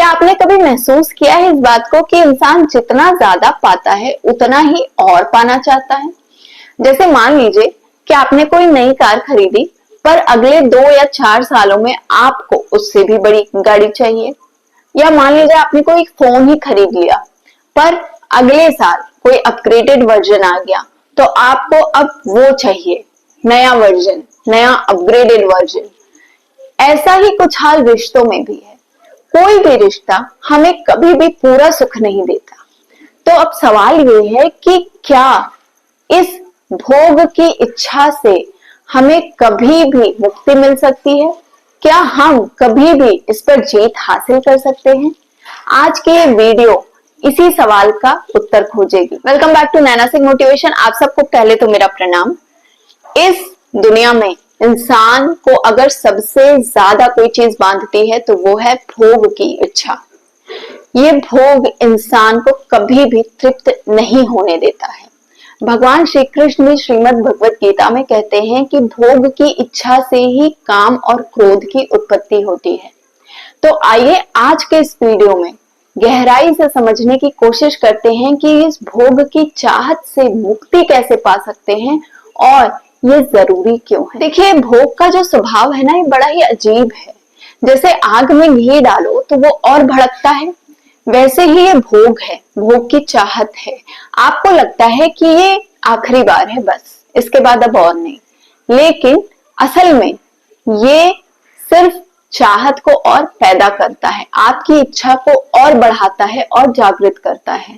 क्या आपने कभी महसूस किया है इस बात को कि इंसान जितना ज्यादा पाता है उतना ही और पाना चाहता है। जैसे मान लीजिए कि आपने कोई नई कार खरीदी, पर अगले 2 या 4 सालों में आपको उससे भी बड़ी गाड़ी चाहिए। या मान लीजिए आपने कोई फोन ही खरीद लिया, पर अगले साल कोई अपग्रेडेड वर्जन आ गया, तो आपको अब वो चाहिए, नया वर्जन, नया अपग्रेडेड वर्जन। ऐसा ही कुछ हाल रिश्तों में भी है। कोई भी रिश्ता हमें कभी भी पूरा सुख नहीं देता। तो अब सवाल ये है कि क्या इस भोग की इच्छा से हमें कभी भी मुक्ति मिल सकती है? क्या हम कभी भी इस पर जीत हासिल कर सकते हैं? आज की ये वीडियो इसी सवाल का उत्तर खोजेगी। Welcome back to Naina Singh motivation. आप सबको पहले तो मेरा प्रणाम। इस दुनिया में इंसान को अगर सबसे ज्यादा कोई चीज बांधती है तो वो है भोग की इच्छा। ये भोग इंसान को कभी भी तृप्त नहीं होने देता है। भगवान श्री कृष्ण भी श्रीमद् भगवत गीता में कहते हैं कि भोग की इच्छा से ही काम और क्रोध की उत्पत्ति होती है। तो आइए आज के इस वीडियो में गहराई से समझने की कोशिश करते हैं कि इस भोग की चाहत से मुक्ति कैसे पा सकते हैं और ये जरूरी क्यों है। देखिए, भोग का जो स्वभाव है ना, ये बड़ा ही अजीब है। जैसे आग में घी डालो तो वो और भड़कता है, वैसे ही ये भोग है, भोग की चाहत है। आपको लगता है कि ये आखिरी बार है, बस इसके बाद अब और नहीं, लेकिन असल में ये सिर्फ चाहत को और पैदा करता है, आपकी इच्छा को और बढ़ाता है और जागृत करता है।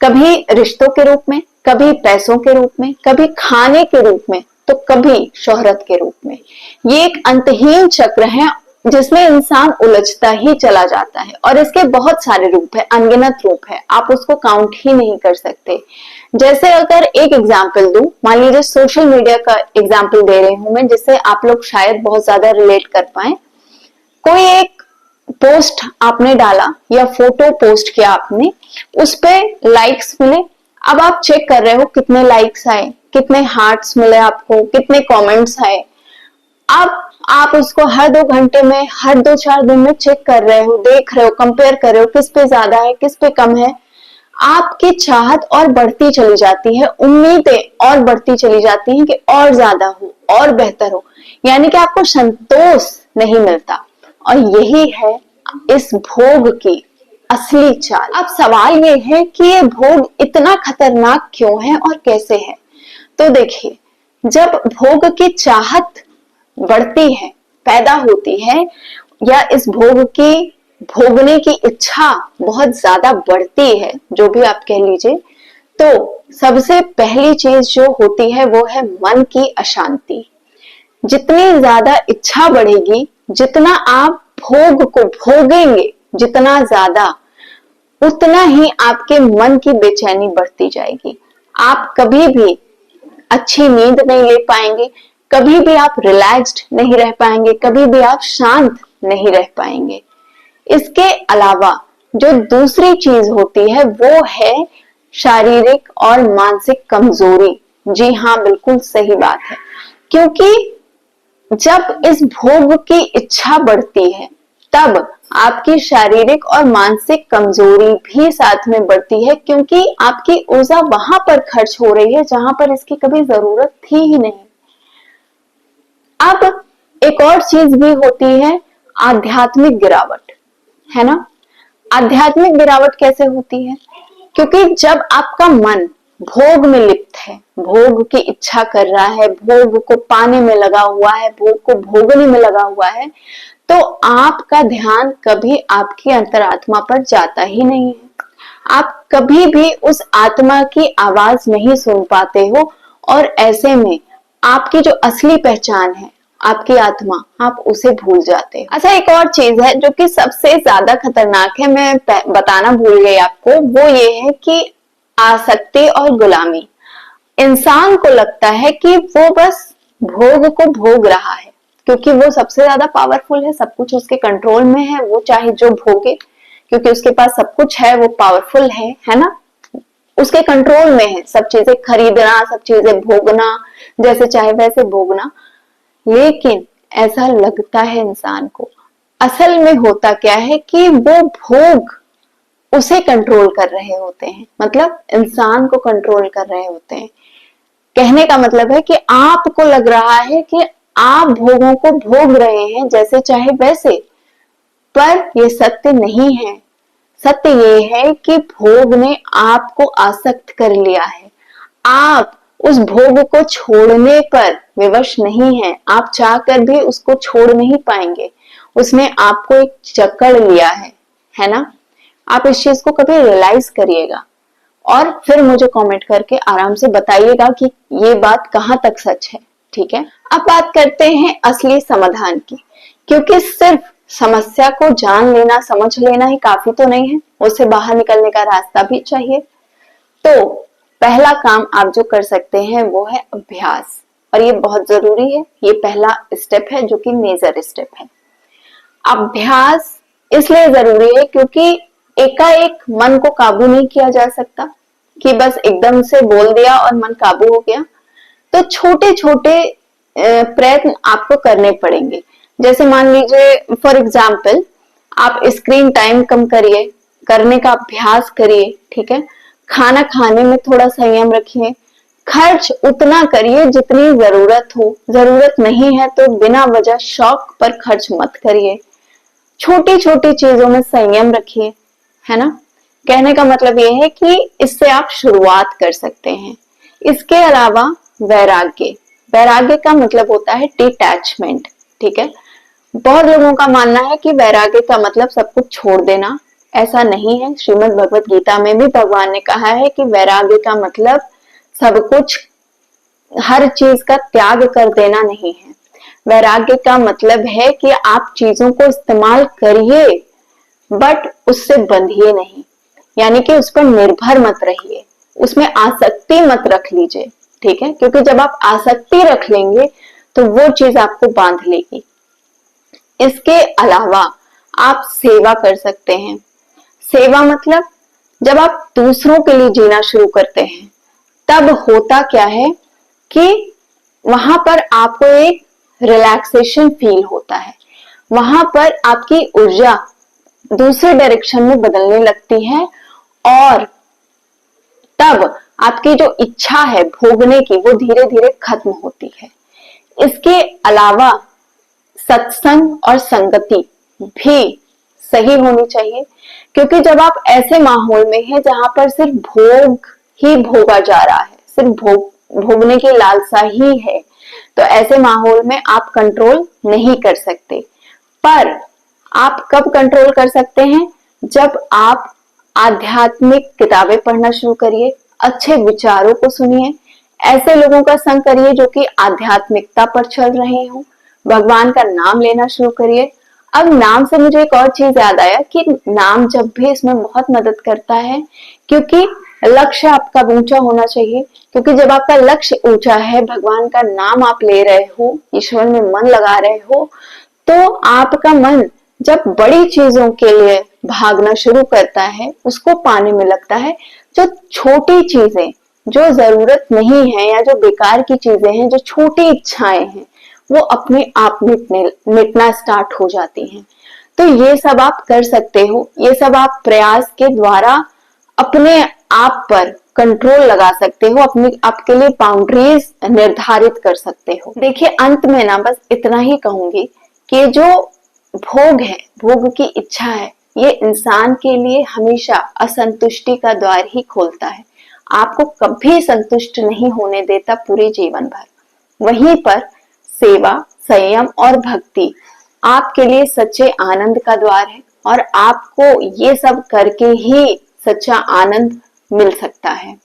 कभी रिश्तों के रूप में, कभी पैसों के रूप में, कभी खाने के रूप में, तो कभी शोहरत के रूप में। ये एक अंतहीन चक्र है जिसमें इंसान उलझता ही चला जाता है और इसके बहुत सारे रूप है, अनगिनत रूप है, आप उसको काउंट ही नहीं कर सकते। जैसे अगर एक एग्जाम्पल दूं, मान लीजिए सोशल मीडिया का एग्जाम्पल दे रही हूं मैं, जिससे आप लोग शायद बहुत ज्यादा रिलेट कर पाए। कोई एक पोस्ट आपने डाला या फोटो पोस्ट किया आपने, उस पे लाइक्स मिले। अब आप चेक कर रहे हो कितने लाइक्स आए, कितने हार्ट्स मिले आपको, कितने कमेंट्स आए। अब आप उसको हर 2 घंटे में, हर 2-4 दिन में चेक कर रहे हो, देख रहे हो, कंपेयर कर रहे हो, किस पे ज्यादा है, किस पे कम है। आपकी चाहत और बढ़ती चली जाती है, उम्मीदें और बढ़ती चली जाती हैं कि और ज्यादा हो और बेहतर हो, यानी कि आपको संतोष नहीं मिलता। और यही है इस भोग की असली चाल। अब सवाल ये है कि ये भोग इतना खतरनाक क्यों है और कैसे है। तो देखिए, जब भोग की चाहत बढ़ती है, पैदा होती है, या इस भोग की भोगने की इच्छा बहुत ज्यादा बढ़ती है, जो भी आप कह लीजिए, तो सबसे पहली चीज जो होती है वो है मन की अशांति। जितनी ज्यादा इच्छा बढ़ेगी, जितना आप भोग को भोगेंगे जितना ज्यादा, उतना ही आपके मन की बेचैनी बढ़ती जाएगी। आप कभी भी अच्छी नींद नहीं ले पाएंगे, कभी भी आप रिलैक्स्ड नहीं रह पाएंगे, कभी भी आप शांत नहीं रह पाएंगे। इसके अलावा जो दूसरी चीज होती है वो है शारीरिक और मानसिक कमजोरी। जी हाँ, बिल्कुल सही बात है, क्योंकि जब इस भोग की इच्छा बढ़ती है तब आपकी शारीरिक और मानसिक कमजोरी भी साथ में बढ़ती है, क्योंकि आपकी ऊर्जा वहां पर खर्च हो रही है जहां पर इसकी कभी जरूरत थी ही नहीं। अब एक और चीज भी होती है, आध्यात्मिक गिरावट, है ना। आध्यात्मिक गिरावट कैसे होती है? क्योंकि जब आपका मन भोग में लिप्त है, भोग की इच्छा कर रहा है, भोग को पाने में लगा हुआ है, भोग को भोगने में लगा हुआ है, तो आपका ध्यान कभी आपकी अंतरात्मा पर जाता ही नहीं है। आप कभी भी उस आत्मा की आवाज नहीं सुन पाते हो, और ऐसे में आपकी जो असली पहचान है, आपकी आत्मा, आप उसे भूल जाते हो। अच्छा, एक और चीज है जो कि सबसे ज्यादा खतरनाक है, मैं बताना भूल गई आपको, वो ये है कि आसक्ति और गुलामी। इंसान को लगता है कि वो बस भोग को भोग रहा है, क्योंकि वो सबसे ज्यादा पावरफुल है, सब कुछ उसके कंट्रोल में है, वो चाहे जो भोगे, क्योंकि उसके पास सब कुछ है, वो पावरफुल है ना, उसके कंट्रोल में है सब चीजें खरीदना, सब चीजें भोगना, जैसे चाहे वैसे भोगना। लेकिन ऐसा लगता है इंसान को, असल में होता क्या है कि वो भोग उसे कंट्रोल कर रहे होते हैं, मतलब इंसान को कंट्रोल कर रहे होते हैं। कहने का मतलब है कि आपको लग रहा है कि आप भोगों को भोग रहे हैं जैसे चाहे वैसे, पर ये सत्य नहीं है। सत्य ये है कि भोग ने आपको आसक्त कर लिया है। आप उस भोग को छोड़ने पर विवश नहीं है, आप चाहकर भी उसको छोड़ नहीं पाएंगे। उसने आपको एक जकड़ लिया है ना? आप इस चीज को कभी रियलाइज करिएगा और फिर मुझे कमेंट करके आराम से बताइएगा कि ये बात कहां तक सच है। ठीक है, अब बात करते हैं असली समाधान की, क्योंकि सिर्फ समस्या को जान लेना, समझ लेना ही काफी तो नहीं है, उससे बाहर निकलने का रास्ता भी चाहिए। तो पहला काम आप जो कर सकते हैं वो है अभ्यास, और ये बहुत जरूरी है। ये पहला स्टेप है जो कि मेजर स्टेप है। अभ्यास इसलिए जरूरी है क्योंकि एकाएक मन को काबू नहीं किया जा सकता कि बस एकदम से बोल दिया और मन काबू हो गया। तो छोटे छोटे प्रयत्न आपको करने पड़ेंगे। जैसे मान लीजिए फॉर एग्जाम्पल, आप स्क्रीन टाइम कम करिए, करने का अभ्यास करिए। ठीक है, खाना खाने में थोड़ा संयम रखिए, खर्च उतना करिए जितनी जरूरत हो, जरूरत नहीं है तो बिना वजह शौक पर खर्च मत करिए। छोटी छोटी चीजों में संयम रखिए, है ना? कहने का मतलब ये है कि इससे आप शुरुआत कर सकते हैं। इसके अलावा वैराग्य, वैराग्य का मतलब होता है डिटैचमेंट। ठीक है, बहुत लोगों का मानना है कि वैराग्य का मतलब सब कुछ छोड़ देना। ऐसा नहीं है। श्रीमद् भगवत गीता में भी भगवान ने कहा है कि वैराग्य का मतलब सब कुछ, हर चीज का त्याग कर देना नहीं है। वैराग्य का मतलब है कि आप चीजों को इस्तेमाल करिए बट उससे बंधिए नहीं, यानी कि उस पर निर्भर मत रहिए, उसमें आसक्ति मत रख लीजिए। ठीक है, क्योंकि जब आप आसक्ति रख लेंगे तो वो चीज आपको बांध लेगी। इसके अलावा आप सेवा कर सकते हैं। सेवा मतलब जब आप दूसरों के लिए जीना शुरू करते हैं तब होता क्या है कि वहां पर आपको एक रिलैक्सेशन फील होता है, वहां पर आपकी ऊर्जा दूसरे डायरेक्शन में बदलने लगती है और तब आपकी जो इच्छा है भोगने की वो धीरे धीरे खत्म होती है। इसके अलावा सत्संग और संगति भी सही होनी चाहिए, क्योंकि जब आप ऐसे माहौल में हैं जहां पर सिर्फ भोग ही भोगा जा रहा है, सिर्फ भोगने की लालसा ही है, तो ऐसे माहौल में आप कंट्रोल नहीं कर सकते। पर आप कब कंट्रोल कर सकते हैं? जब आप आध्यात्मिक किताबें पढ़ना शुरू करिए, अच्छे विचारों को सुनिए, ऐसे लोगों का संग करिए जो कि आध्यात्मिकता पर चल रहे हो, भगवान का नाम लेना शुरू करिए। अब नाम से मुझे एक और चीज याद आया कि नाम जब भी इसमें बहुत मदद करता है, क्योंकि लक्ष्य आपका ऊंचा होना चाहिए। क्योंकि जब आपका लक्ष्य ऊंचा है, भगवान का नाम आप ले रहे हो, ईश्वर में मन लगा रहे हो, तो आपका मन जब बड़ी चीजों के लिए भागना शुरू करता है, उसको पाने में लगता है। जो छोटी चीजें, जो जरूरत नहीं है या जो बेकार की चीजें हैं, जो छोटी इच्छाएं हैं, वो अपने आप मिटना स्टार्ट हो जाती हैं। तो ये सब आप कर सकते हो, ये सब आप प्रयास के द्वारा अपने आप पर कंट्रोल लगा सकते हो, अपनी आपके लिए बाउंड्रीज निर्धारित कर सकते हो। देखिए, अंत में ना बस इतना ही कहूंगी कि जो भोग है, भोग की इच्छा है, ये इंसान के लिए हमेशा असंतुष्टि का द्वार ही खोलता है, आपको कभी संतुष्ट नहीं होने देता पूरे जीवन भर। वहीं पर सेवा, संयम और भक्ति आपके लिए सच्चे आनंद का द्वार है, और आपको ये सब करके ही सच्चा आनंद मिल सकता है।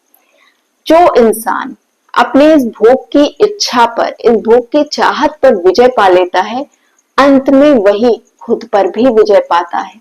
जो इंसान अपने इस भोग की इच्छा पर, इस भोग की चाहत पर विजय पा लेता है, अंत में वही खुद पर भी विजय पाता है।